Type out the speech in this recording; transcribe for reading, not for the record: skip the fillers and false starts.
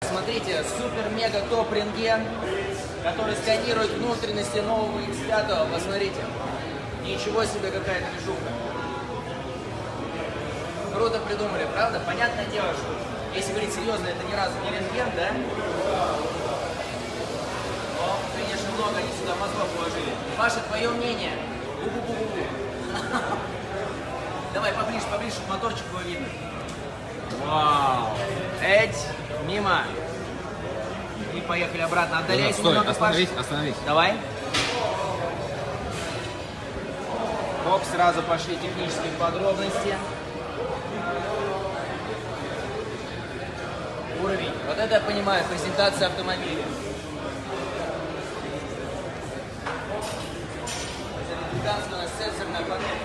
Смотрите, супер-мега-топ рентген, который сканирует внутренности нового X5. Посмотрите. Ничего себе, какая-то движуха. Круто придумали, правда? Понятное дело, что если говорить серьезно, это ни разу не рентген, да? Но, конечно, много они сюда мозгов положили. Паша, твое мнение? Бу-бу-бу-бу-бу. Давай поближе, поближе, чтобы моторчик его видно. Вау! Эть, мимо. И поехали обратно. Отдаляйся Стой, немного, остановись, Паша. остановись. Давай. Оп, сразу пошли технические подробности. Уровень. Вот это я понимаю, презентация автомобиля. Американская у нас сенсорная панель.